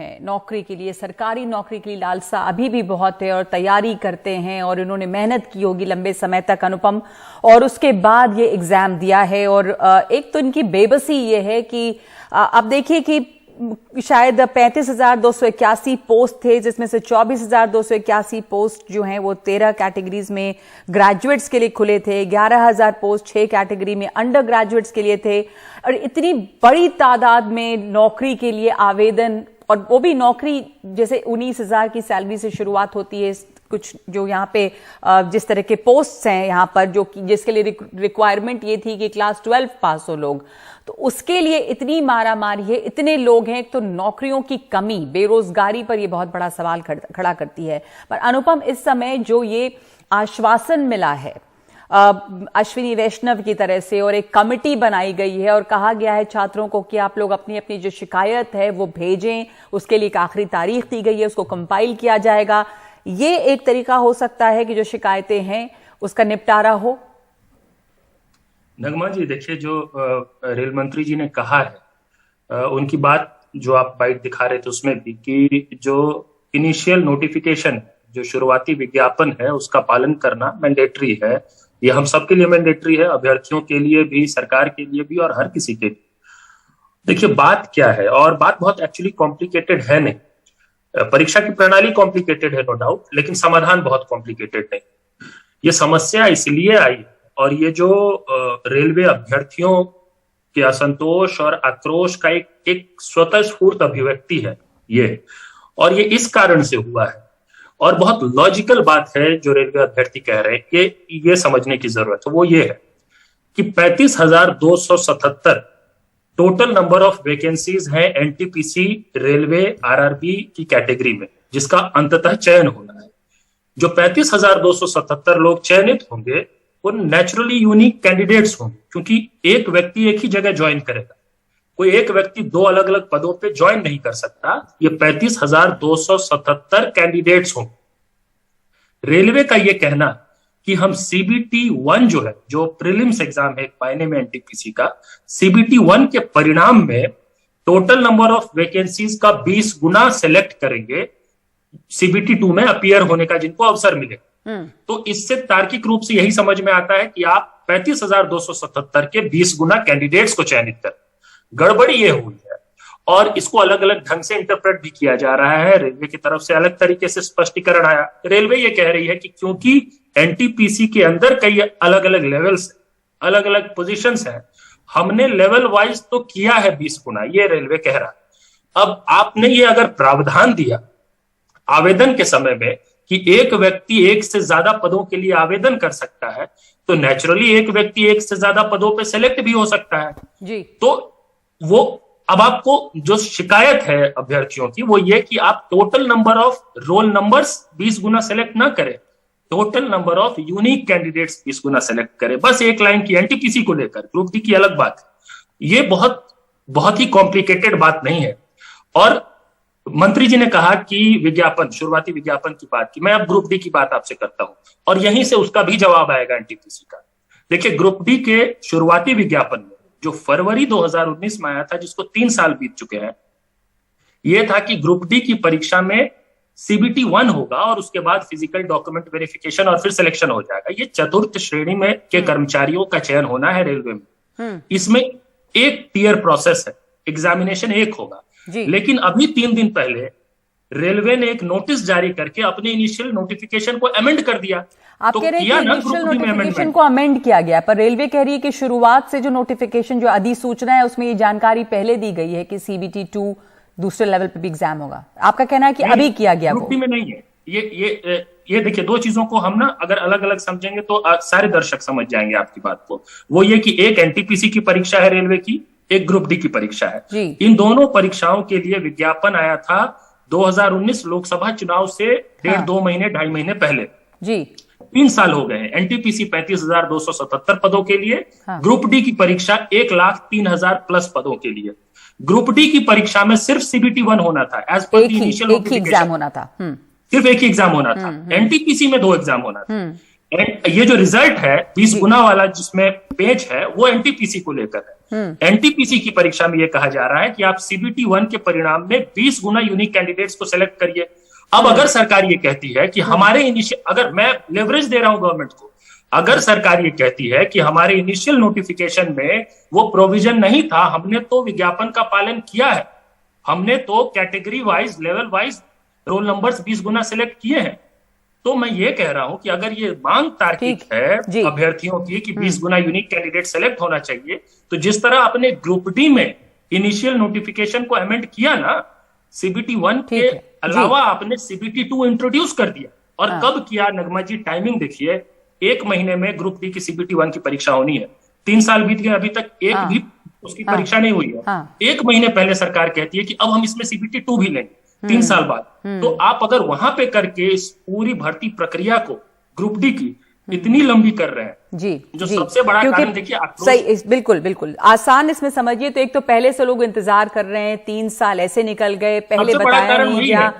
हैं नौकरी के लिए, सरकारी नौकरी के लिए लालसा अभी भी बहुत है और तैयारी करते हैं और इन्होंने मेहनत की होगी लंबे समय तक अनुपम, और उसके बाद ये एग्जाम दिया है। और एक तो इनकी बेबसी ये है कि अब देखिए कि शायद 35,281 पोस्ट थे, जिसमें से 24,281 पोस्ट जो हैं वो 13 कैटेगरीज में ग्रेजुएट्स के लिए खुले थे, 11,000 पोस्ट 6 कैटेगरी में अंडर ग्रेजुएट्स के लिए थे। और इतनी बड़ी तादाद में नौकरी के लिए आवेदन, और वो भी नौकरी जैसे 19,000 की सैलरी से शुरुआत होती है। कुछ जो यहाँ पे जिस तरह के पोस्ट्स हैं यहाँ पर, जो जिसके लिए रिक्वायरमेंट ये थी कि क्लास 12 पास हो लोग, तो उसके लिए इतनी मारामारी है, इतने लोग हैं। एक तो नौकरियों की कमी, बेरोजगारी पर ये बहुत बड़ा सवाल खड़ा करती है। पर अनुपम, इस समय जो ये आश्वासन मिला है अश्विनी वैष्णव की तरह से, और एक कमेटी बनाई गई है और कहा गया है छात्रों को कि आप लोग अपनी अपनी जो शिकायत है वो भेजें, उसके लिए एक आखिरी तारीख दी गई है, उसको कंपाइल किया जाएगा। ये एक तरीका हो सकता है कि जो शिकायतें हैं उसका निपटारा हो। नगमा जी, देखिए जो रेल मंत्री जी ने कहा है, उनकी बात जो आप बाइट दिखा रहे थे उसमें भी, कि जो इनिशियल नोटिफिकेशन, जो शुरुआती विज्ञापन है, उसका पालन करना मैंडेटरी है। ये हम सबके लिए मैंडेटरी है, अभ्यर्थियों के लिए भी, सरकार के लिए भी, और हर किसी के लिए। देखिए बात क्या है, और बात बहुत एक्चुअली कॉम्प्लिकेटेड है नहीं। परीक्षा की प्रणाली कॉम्प्लिकेटेड है नो डाउट, लेकिन समाधान बहुत कॉम्प्लिकेटेड नहीं। ये समस्या इसलिए आई, और ये जो रेलवे अभ्यर्थियों के असंतोष और आक्रोश का एक स्वतः स्फूर्त अभिव्यक्ति है ये, और ये इस कारण से हुआ है। और बहुत लॉजिकल बात है जो रेलवे अभ्यर्थी कह रहे हैं, ये समझने की जरूरत है। वो ये है कि 35,277 टोटल नंबर ऑफ वैकेंसीज हैं एनटीपीसी रेलवे आरआरबी की कैटेगरी में, जिसका अंततः चयन होना है। जो 35,277 लोग चयनित होंगे वो नेचुरली यूनिक कैंडिडेट्स होंगे, क्योंकि एक व्यक्ति एक ही जगह ज्वाइन करेगा। कोई एक व्यक्ति 2 अलग अलग पदों पे ज्वाइन नहीं कर सकता। ये 35,277 कैंडिडेट्स होंगे। रेलवे का ये कहना कि हम सीबीटी 1 जो है, जो प्रीलिम्स एग्जाम है एक मायने में एनटीपीसी का, सीबीटी 1 के परिणाम में टोटल नंबर ऑफ वैकेंसीज का 20 गुना सेलेक्ट करेंगे सीबीटी 2 में अपीयर होने का, जिनको अवसर मिले। तो इससे तार्किक रूप से यही समझ में आता है कि आप 35,277 के 20 गुना कैंडिडेट्स को चयनित कर। गड़बड़ी ये हुई है, और इसको अलग अलग ढंग से इंटरप्रेट भी किया जा रहा है। रेलवे की तरफ से अलग तरीके से स्पष्टीकरण आया। रेलवे ये कह रही है कि क्योंकि एनटीपीसी के अंदर कई अलग अलग लेवल्स, अलग अलग पोजीशंस हैं, हमने लेवल वाइज तो किया है 20 गुना, ये रेलवे कह रहा है। अब आपने ये अगर प्रावधान दिया आवेदन के समय में कि एक व्यक्ति एक से ज्यादा पदों के लिए आवेदन कर सकता है, तो नेचुरली एक व्यक्ति एक से ज्यादा पदों पे सेलेक्ट भी हो सकता है जी। तो वो अब आपको जो शिकायत है अभ्यर्थियों की वो ये कि आप total number of roll numbers 20 Guna select ना करें, total number of unique candidates 20 Guna select करें। बस एक लाइन की एनटीपीसी को लेकर, ग्रुप डी की अलग बात है। ये बहुत ही कॉम्प्लिकेटेड बात नहीं है। और मंत्री जी ने कहा कि विज्ञापन, शुरुआती विज्ञापन की बात की, मैं अब ग्रुप डी की बात आपसे करता हूं, और यहीं से उसका भी जवाब आएगा एनटीपीसी का। देखिए ग्रुप डी के शुरुआती विज्ञापन में जो फरवरी 2019 में आया था, जिसको 3 साल बीत चुके हैं, यह था कि ग्रुप डी की परीक्षा में सीबीटी 1 होगा और उसके बाद फिजिकल डॉक्यूमेंट वेरिफिकेशन और फिर सिलेक्शन हो जाएगा। ये चतुर्थ श्रेणी में के कर्मचारियों का चयन होना है रेलवे में। इसमें एक टियर प्रोसेस है, एग्जामिनेशन एक होगा। लेकिन अभी 3 दिन पहले रेलवे ने एक नोटिस जारी करके अपने इनिशियल नोटिफिकेशन को अमेंड कर दिया। आप कह रहे हैं कि इनिशियल नोटिफिकेशन को अमेंड किया गया, पर रेलवे कह रही है कि शुरुआत से जो नोटिफिकेशन, जो अधिसूचना है, उसमें ये जानकारी पहले दी गई है कि सीबीटी 2 दूसरे लेवल पे भी एग्जाम होगा। आपका कहना है कि अभी किया गया वो में नहीं है। ये देखिए, 2 चीजों को हम ना अगर अलग अलग समझेंगे तो सारे दर्शक समझ जाएंगे आपकी बात को। वो ये कि एक एनटीपीसी की परीक्षा है रेलवे की, एक ग्रुप डी की परीक्षा है। इन दोनों परीक्षाओं के लिए विज्ञापन आया था 2019 लोकसभा चुनाव से 1.5-2 महीने 2.5 महीने पहले जी। 3 साल हो गए हैं। एनटीपीसी 35,277 पदों के लिए, ग्रुप डी की परीक्षा 1,03,000 प्लस पदों के लिए। ग्रुप डी की परीक्षा में सिर्फ सीबीटी 1 होना था, as per the initial exam होना था, सिर्फ एक ही एग्जाम होना था। एनटीपीसी में 2 एग्जाम होना था। ये जो रिजल्ट है 20 गुना वाला जिसमें पेज है वो एनटीपीसी को लेकर है। एनटीपीसी की परीक्षा में ये कहा जा रहा है कि आप सीबीटी 1 के परिणाम में 20 गुना यूनिक कैंडिडेट्स को सिलेक्ट करिए। अब अगर सरकार ये कहती है कि हमारे इनिशियल, अगर मैं लेवरेज दे रहा हूं गवर्नमेंट को, अगर सरकार ये कहती है कि हमारे इनिशियल नोटिफिकेशन में वो प्रोविजन नहीं था, हमने तो विज्ञापन का पालन किया है, हमने तो category wise level wise roll numbers 20 गुना सिलेक्ट किए हैं, तो मैं ये कह रहा हूं कि अगर ये मांग तार्किक है अभ्यर्थियों की कि 20 गुना यूनिक कैंडिडेट सेलेक्ट होना चाहिए, तो जिस तरह आपने ग्रुप डी में इनिशियल नोटिफिकेशन को अमेंड किया ना, सीबीटी 1 के अलावा आपने सीबीटी 2 इंट्रोड्यूस कर दिया। और कब किया नगमा जी, टाइमिंग देखिए, 1 महीने में ग्रुप डी की सीबीटी 1 की परीक्षा होनी है, 3 साल बीत गए, अभी तक एक भी उसकी परीक्षा नहीं हुई है। 1 महीने पहले सरकार कहती है कि अब हम इसमें सीबीटी 2 भी लेंगे 3 साल बाद। तो आप अगर वहां पे करके इस पूरी भर्ती प्रक्रिया को ग्रुप डी की इतनी लंबी कर रहे हैं, जी, जो सबसे बड़ा कारण देखिए सही, बिल्कुल बिल्कुल आसान इसमें समझिए। तो एक तो पहले से लोग इंतजार कर रहे हैं, 3 साल ऐसे निकल गए, पहले बताया नहीं गया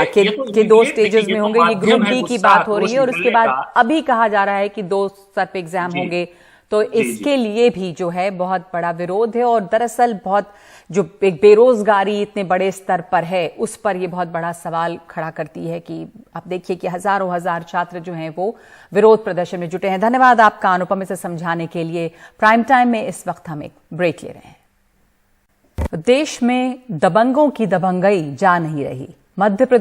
कि 2 स्टेजेस में होंगे। ये ग्रुप डी की बात हो रही है और उसके बाद अभी कहा जा रहा है कि 2 स्तर पे एग्जाम होंगे। तो इसके लिए भी जो है बहुत बड़ा विरोध है और दरअसल बहुत जो एक बेरोजगारी इतने बड़े स्तर पर है उस पर ये बहुत बड़ा सवाल खड़ा करती है कि आप देखिए कि हजारों हजार छात्र जो हैं वो विरोध प्रदर्शन में जुटे हैं। धन्यवाद आपका अनुपम इसे समझाने के लिए। प्राइम टाइम में इस वक्त हम एक ब्रेक ले रहे हैं। देश में दबंगों की दबंगई जा नहीं रही। मध्य प्रदेश